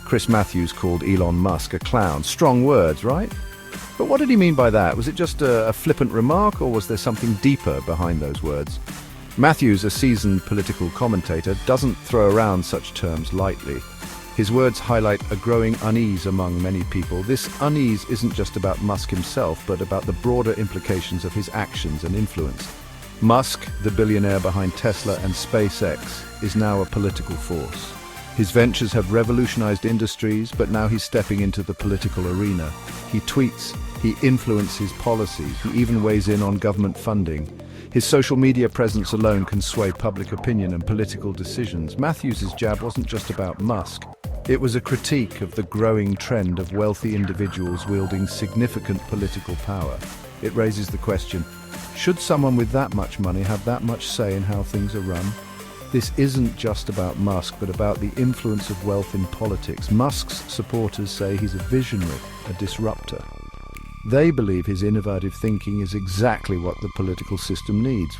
Chris Matthews called Elon Musk a clown. Strong words, right? But what did he mean by that? Was it just a flippant remark, or was there something deeper behind those words? Matthews, a seasoned political commentator, doesn't throw around such terms lightly. His words highlight a growing unease among many people. This unease isn't just about Musk himself, but about the broader implications of his actions and influence. Musk, the billionaire behind Tesla and SpaceX, is now a political force. His ventures have revolutionized industries, but now he's stepping into the political arena. He tweets, he influences policy, he even weighs in on government funding. His social media presence alone can sway public opinion and political decisions. Matthews's jab wasn't just about Musk. It was a critique of the growing trend of wealthy individuals wielding significant political power. It raises the question, should someone with that much money have that much say in how things are run? This isn't just about Musk, but about the influence of wealth in politics. Musk's supporters say he's a visionary, a disruptor. They believe his innovative thinking is exactly what the political system needs.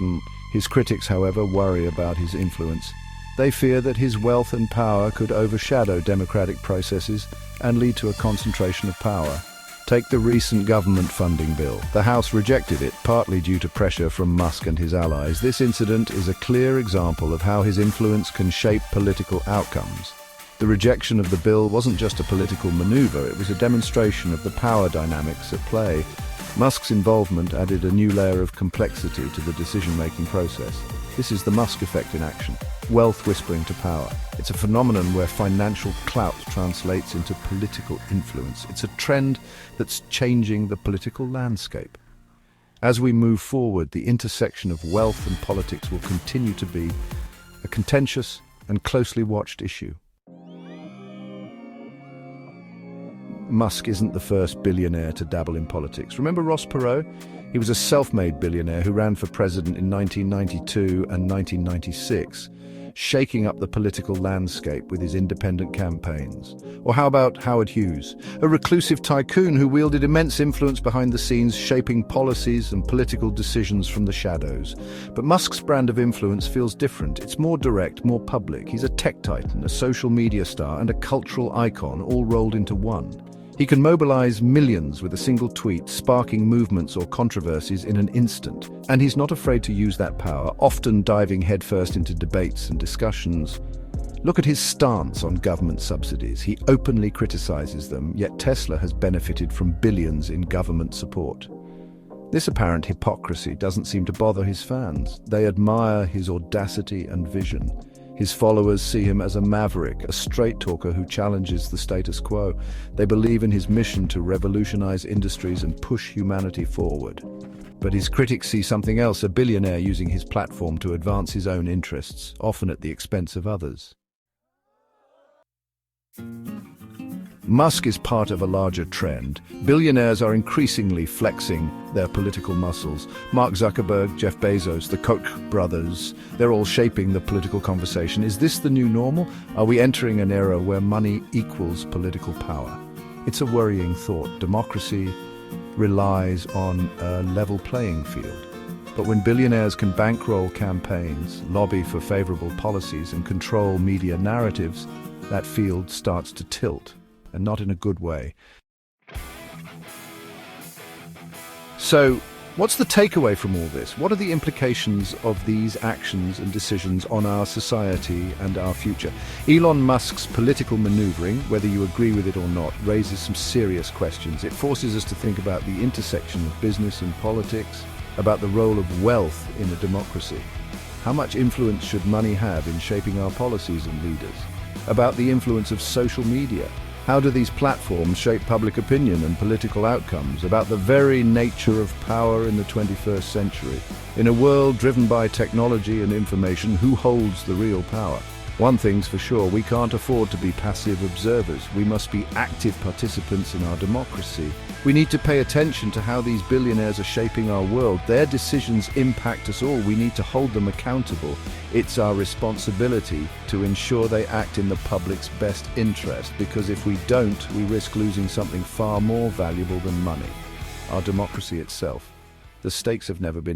His critics, however, worry about his influence. They fear that his wealth and power could overshadow democratic processes and lead to a concentration of power. Take the recent government funding bill. The House rejected it, partly due to pressure from Musk and his allies. This incident is a clear example of how his influence can shape political outcomes. The rejection of the bill wasn't just a political maneuver, it was a demonstration of the power dynamics at play. Musk's involvement added a new layer of complexity to the decision-making process. This is the Musk effect in action. Wealth whispering to power. It's a phenomenon where financial clout translates into political influence. It's a trend that's changing the political landscape. As we move forward, the intersection of wealth and politics will continue to be a contentious and closely watched issue. Musk isn't the first billionaire to dabble in politics. Remember Ross Perot? He was a self-made billionaire who ran for president in 1992 and 1996, shaking up the political landscape with his independent campaigns. Or how about Howard Hughes, a reclusive tycoon who wielded immense influence behind the scenes, shaping policies and political decisions from the shadows. But Musk's brand of influence feels different. It's more direct, more public. He's a tech titan, a social media star, and a cultural icon, all rolled into one. He can mobilize millions with a single tweet, sparking movements or controversies in an instant. And he's not afraid to use that power, often diving headfirst into debates and discussions. Look at his stance on government subsidies. He openly criticizes them, yet Tesla has benefited from billions in government support. This apparent hypocrisy doesn't seem to bother his fans. They admire his audacity and vision. His followers see him as a maverick, a straight-talker who challenges the status quo. They believe in his mission to revolutionize industries and push humanity forward. But his critics see something else, a billionaire using his platform to advance his own interests, often at the expense of others. Musk is part of a larger trend. Billionaires are increasingly flexing their political muscles. Mark Zuckerberg, Jeff Bezos, the Koch brothers, they're all shaping the political conversation. Is this the new normal? Are we entering an era where money equals political power? It's a worrying thought. Democracy relies on a level playing field. But when billionaires can bankroll campaigns, lobby for favorable policies, and control media narratives, that field starts to tilt. And not in a good way. So, what's the takeaway from all this? What are the implications of these actions and decisions on our society and our future? Elon Musk's political maneuvering, whether you agree with it or not, raises some serious questions. It forces us to think about the intersection of business and politics, about the role of wealth in a democracy. How much influence should money have in shaping our policies and leaders? About the influence of social media. How do these platforms shape public opinion and political outcomes? About the very nature of power in the 21st century. In a world driven by technology and information, who holds the real power? One thing's for sure, we can't afford to be passive observers. We must be active participants in our democracy. We need to pay attention to how these billionaires are shaping our world. Their decisions impact us all. We need to hold them accountable. It's our responsibility to ensure they act in the public's best interest, because if we don't, we risk losing something far more valuable than money, our democracy itself. The stakes have never been higher.